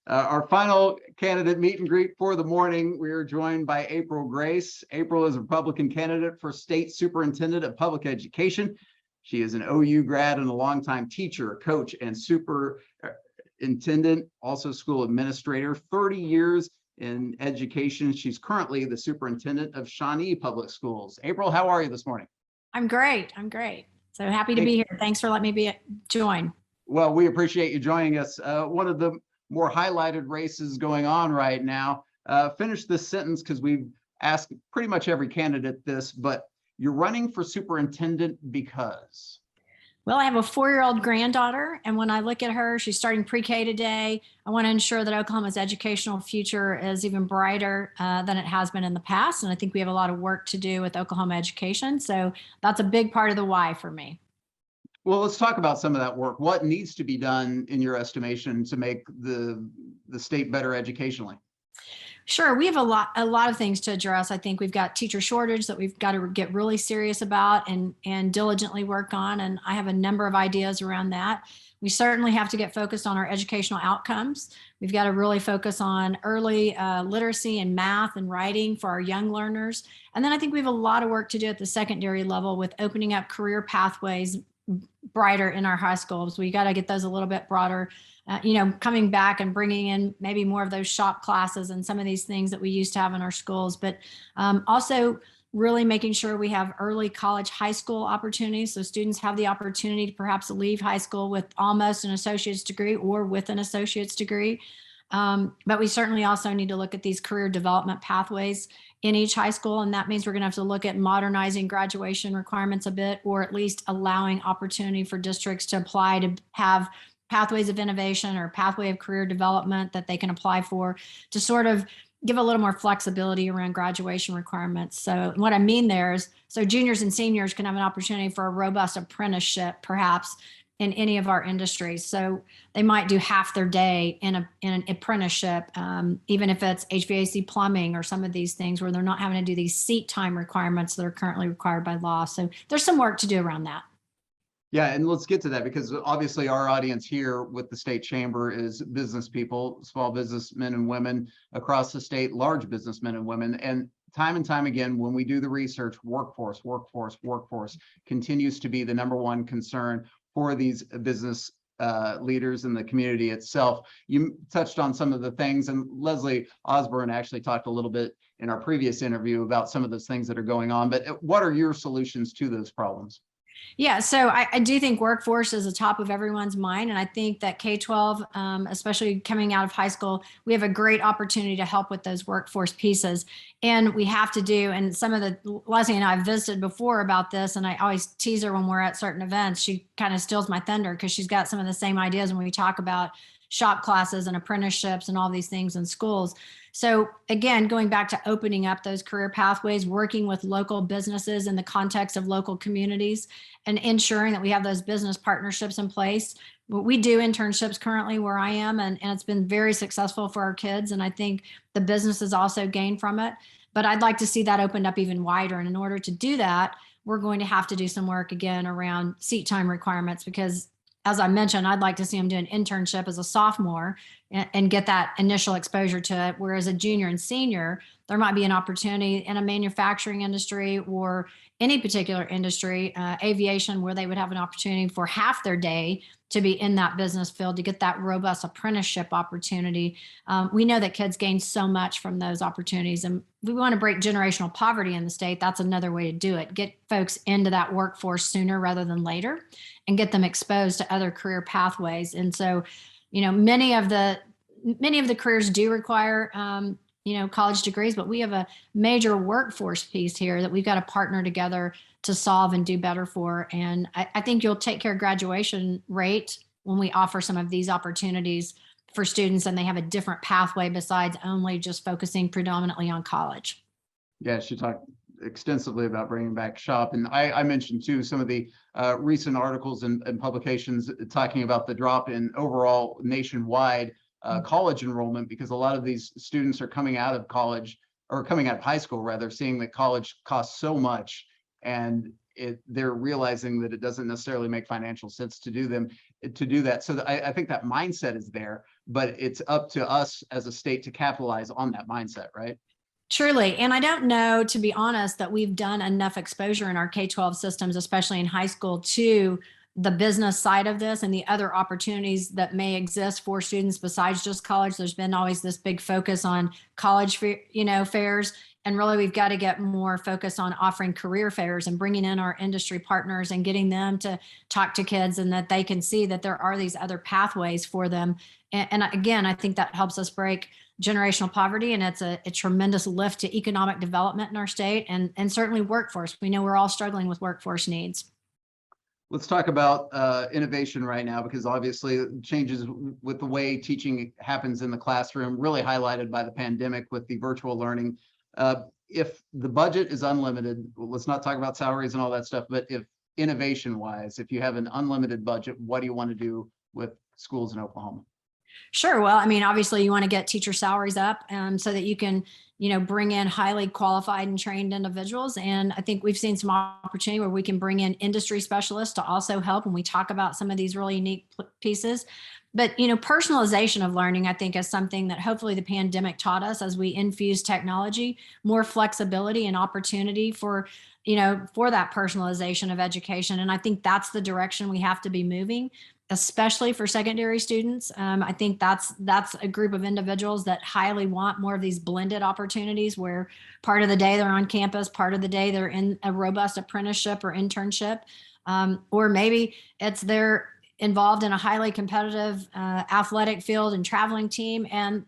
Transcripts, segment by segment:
Our final candidate meet and greet for the morning, we are joined by April Grace. April is a Republican candidate for State Superintendent of Public Education. She is an OU grad and a longtime teacher, coach, and superintendent, also school administrator, 30 years in education. She's currently the superintendent of Shawnee Public Schools. April, how are you this morning? I'm great. So happy to be here. Thanks for letting me join. Well, we appreciate you joining us. One of the more highlighted races going on right now. Finish this sentence because we've asked pretty much every candidate this, but you're running for superintendent because? Well, I have a 4-year-old granddaughter, and when I look at her, she's starting pre-K today. I want to ensure that Oklahoma's educational future is even brighter than it has been in the past. And I think we have a lot of work to do with Oklahoma education. So that's a big part of the why for me. Well, let's talk about some of that work. What needs to be done in your estimation to make the state better educationally? Sure, we have a lot of things to address. I think we've got teacher shortage that we've got to get really serious about and diligently work on. And I have a number of ideas around that. We certainly have to get focused on our educational outcomes. We've got to really focus on early literacy and math and writing for our young learners. And then I think we have a lot of work to do at the secondary level with opening up career pathways brighter in our high schools. We got to get those a little bit broader, coming back and bringing in maybe more of those shop classes and some of these things that we used to have in our schools, but also really making sure we have early college, high school opportunities. So students have the opportunity to perhaps leave high school with almost an associate's degree or with an associate's degree. But we certainly also need to look at these career development pathways in each high school. And that means we're going to have to look at modernizing graduation requirements a bit, or at least allowing opportunity for districts to apply to have pathways of innovation or pathway of career development that they can apply for, to sort of give a little more flexibility around graduation requirements. So what I mean there is, so juniors and seniors can have an opportunity for a robust apprenticeship, perhaps in any of our industries. So they might do half their day in an apprenticeship, even if it's HVAC plumbing or some of these things where they're not having to do these seat time requirements that are currently required by law. So there's some work to do around that. Yeah, and let's get to that because obviously our audience here with the state chamber is business people, small businessmen and women across the state, large businessmen and women. And time again, when we do the research, workforce continues to be the #1 concern for these business leaders in the community itself. You touched on some of the things, and Leslie Osborne actually talked a little bit in our previous interview about some of those things that are going on, but what are your solutions to those problems? Yeah, so I do think workforce is the top of everyone's mind. And I think that K-12, especially coming out of high school, we have a great opportunity to help with those workforce pieces. And we have to do, and some of the, Leslie and I have visited before about this, and I always tease her when we're at certain events. She kind of steals my thunder because she's got some of the same ideas when we talk about shop classes and apprenticeships and all these things in schools. So again, going back to opening up those career pathways, working with local businesses in the context of local communities, and ensuring that we have those business partnerships in place. We do internships currently where I am, and it's been very successful for our kids. And I think the businesses also gain from it. But I'd like to see that opened up even wider. And in order to do that, we're going to have to do some work again around seat time requirements, because as I mentioned, I'd like to see them do an internship as a sophomore and get that initial exposure to it. Whereas a junior and senior, there might be an opportunity in a manufacturing industry or any particular industry, aviation, where they would have an opportunity for half their day to be in that business field to get that robust apprenticeship opportunity. We know that kids gain so much from those opportunities, and we want to break generational poverty in the state. That's another way to do it. Get folks into that workforce sooner rather than later and get them exposed to other career pathways. And so, many of the careers do require, college degrees, but we have a major workforce piece here that we've got to partner together to solve and do better for. And I think you'll take care of graduation rate when we offer some of these opportunities for students and they have a different pathway besides only just focusing predominantly on college. Yeah, she talked extensively about bringing back shop. And I mentioned too, some of the recent articles and publications talking about the drop in overall nationwide college enrollment, because a lot of these students are coming out of college, or coming out of high school rather, seeing that college costs so much, and they're realizing that it doesn't necessarily make financial sense to do them. to do that. So I think that mindset is there, but it's up to us as a state to capitalize on that mindset, right? Truly. And I don't know, to be honest, that we've done enough exposure in our K-12 systems, especially in high school, to the business side of this and the other opportunities that may exist for students besides just college. There's been always this big focus on college, fairs. And really, we've got to get more focused on offering career fairs and bringing in our industry partners and getting them to talk to kids, and that they can see that there are these other pathways for them. And again, I think that helps us break generational poverty, and it's a tremendous lift to economic development in our state, and certainly workforce. We know we're all struggling with workforce needs. Let's talk about innovation right now, because obviously changes with the way teaching happens in the classroom, really highlighted by the pandemic with the virtual learning. If the budget is unlimited, let's not talk about salaries and all that stuff, but if innovation wise, if you have an unlimited budget, what do you want to do with schools in Oklahoma? Sure. Well, I mean, obviously you want to get teacher salaries up so that you can, bring in highly qualified and trained individuals. And I think we've seen some opportunity where we can bring in industry specialists to also help when we talk about some of these really unique pieces. But, personalization of learning, I think, is something that hopefully the pandemic taught us as we infuse technology, more flexibility and opportunity for that personalization of education. And I think that's the direction we have to be moving, especially for secondary students. I think that's a group of individuals that highly want more of these blended opportunities where part of the day they're on campus, part of the day they're in a robust apprenticeship or internship, or maybe they're involved in a highly competitive athletic field and traveling team. And,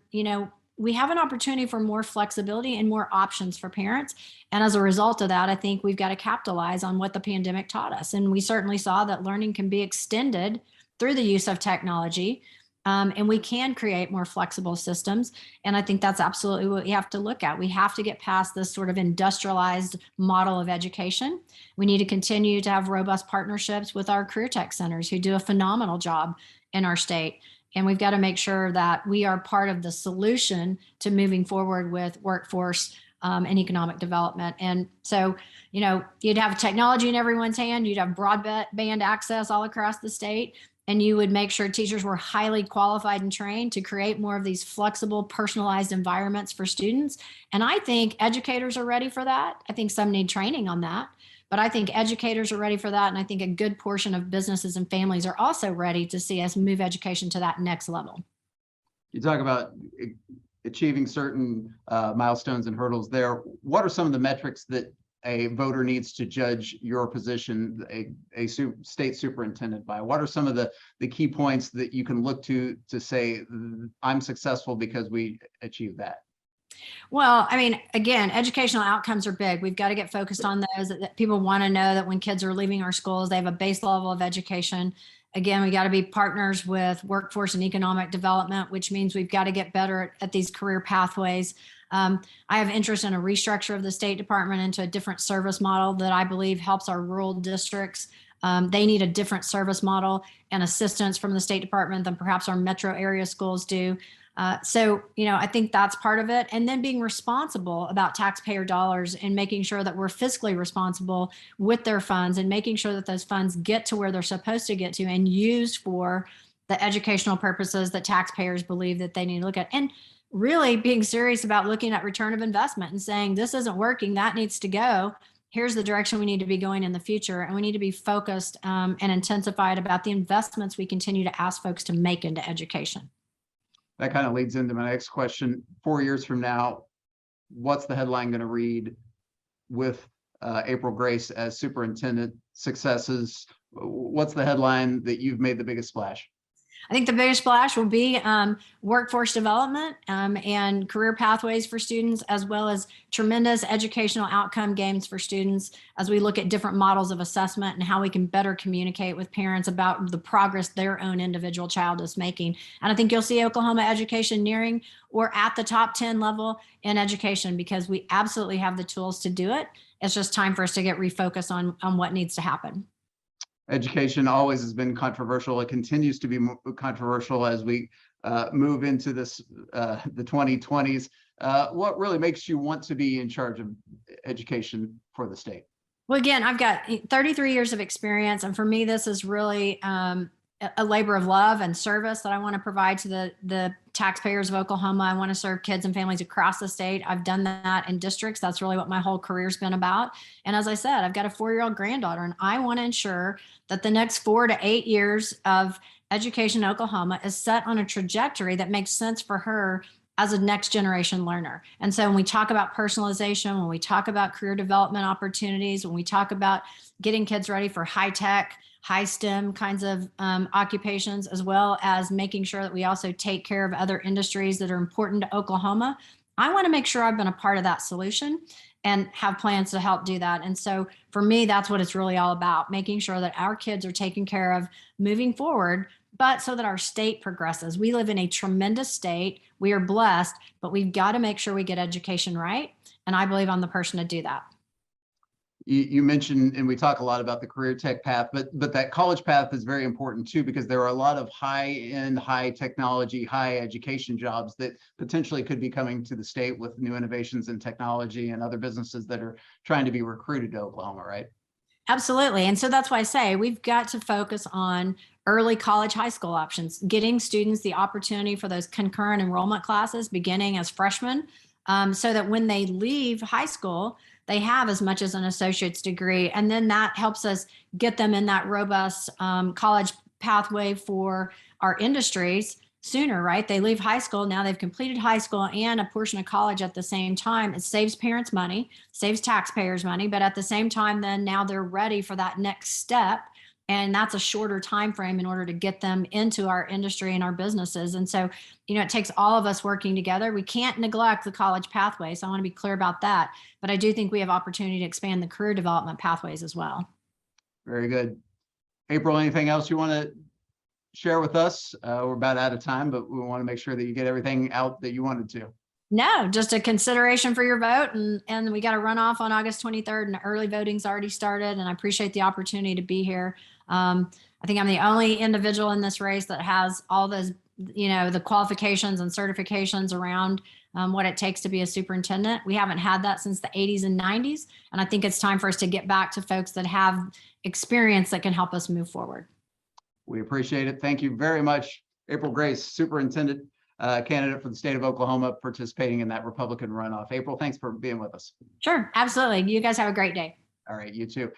we have an opportunity for more flexibility and more options for parents. And as a result of that, I think we've got to capitalize on what the pandemic taught us. And we certainly saw that learning can be extended through the use of technology, and we can create more flexible systems. And I think that's absolutely what we have to look at. We have to get past this sort of industrialized model of education. We need to continue to have robust partnerships with our career tech centers who do a phenomenal job in our state. And we've got to make sure that we are part of the solution to moving forward with workforce and economic development. And so, you'd have technology in everyone's hand, you'd have broadband access all across the state, and you would make sure teachers were highly qualified and trained to create more of these flexible, personalized environments for students. And I think educators are ready for that. I think some need training on that, but I think educators are ready for that. And I think a good portion of businesses and families are also ready to see us move education to that next level. You talk about achieving certain milestones and hurdles there. What are some of the metrics that a voter needs to judge your position, a state superintendent, by? What are some of the key points that you can look to say, I'm successful because we achieved that? Well, I mean, again, educational outcomes are big. We've got to get focused on those. That people want to know that when kids are leaving our schools, they have a base level of education. Again, we got to be partners with workforce and economic development, which means we've got to get better at these career pathways. I have interest in a restructure of the State Department into a different service model that I believe helps our rural districts. They need a different service model and assistance from the State Department than perhaps our metro area schools do. So, I think that's part of it. And then being responsible about taxpayer dollars and making sure that we're fiscally responsible with their funds and making sure that those funds get to where they're supposed to get to and used for the educational purposes that taxpayers believe that they need to look at. And really being serious about looking at return of investment and saying, this isn't working, that needs to go. Here's the direction we need to be going in the future. And we need to be focused and intensified about the investments we continue to ask folks to make into education. That kind of leads into my next question. 4 years from now, what's the headline going to read with April Grace as superintendent? Successes? What's the headline that you've made the biggest splash? I think the biggest splash will be workforce development and career pathways for students, as well as tremendous educational outcome gains for students as we look at different models of assessment and how we can better communicate with parents about the progress their own individual child is making. And I think you'll see Oklahoma education nearing or at the top 10 level in education, because we absolutely have the tools to do it. It's just time for us to get refocused on what needs to happen. Education always has been controversial. It continues to be controversial as we move into the 2020s. What really makes you want to be in charge of education for the state? Well, again, I've got 33 years of experience. And for me, this is really a labor of love and service that I want to provide to the taxpayers of Oklahoma. I want to serve kids and families across the state. I've done that in districts. That's really what my whole career's been about. And as I said, I've got a 4-year-old granddaughter, and I want to ensure that the next 4 to 8 years of education in Oklahoma is set on a trajectory that makes sense for her as a next generation learner. And so when we talk about personalization, when we talk about career development opportunities, when we talk about getting kids ready for high tech, high STEM kinds of occupations, as well as making sure that we also take care of other industries that are important to Oklahoma, I want to make sure I've been a part of that solution and have plans to help do that. And so for me, that's what it's really all about, making sure that our kids are taken care of moving forward, but so that our state progresses. We live in a tremendous state. We are blessed, but we've got to make sure we get education right. And I believe I'm the person to do that. You mentioned, and we talk a lot about the career tech path, but that college path is very important too, because there are a lot of high-end, high technology, high education jobs that potentially could be coming to the state with new innovations in technology and other businesses that are trying to be recruited to Oklahoma, right? Absolutely. And so that's why I say we've got to focus on early college, high school options, getting students the opportunity for those concurrent enrollment classes beginning as freshmen, so that when they leave high school, they have as much as an associate's degree. And then that helps us get them in that robust college pathway for our industries sooner, right? They leave high school, now they've completed high school and a portion of college at the same time. It saves parents money, saves taxpayers money, but at the same time, then now they're ready for that next step. And that's a shorter time frame in order to get them into our industry and our businesses. And so, it takes all of us working together. We can't neglect the college pathway. So I want to be clear about that. But I do think we have opportunity to expand the career development pathways as well. Very good. April, anything else you want to share with us? We're about out of time, but we want to make sure that you get everything out that you wanted to. No, just a consideration for your vote. And we got a runoff on August 23rd, and early voting's already started. And I appreciate the opportunity to be here. I think I'm the only individual in this race that has all those, the qualifications and certifications around what it takes to be a superintendent. We haven't had that since the 80s and 90s. And I think it's time for us to get back to folks that have experience that can help us move forward. We appreciate it. Thank you very much, April Grace, superintendent candidate for the state of Oklahoma, participating in that Republican runoff. April, thanks for being with us. Sure, absolutely. You guys have a great day. All right, you too.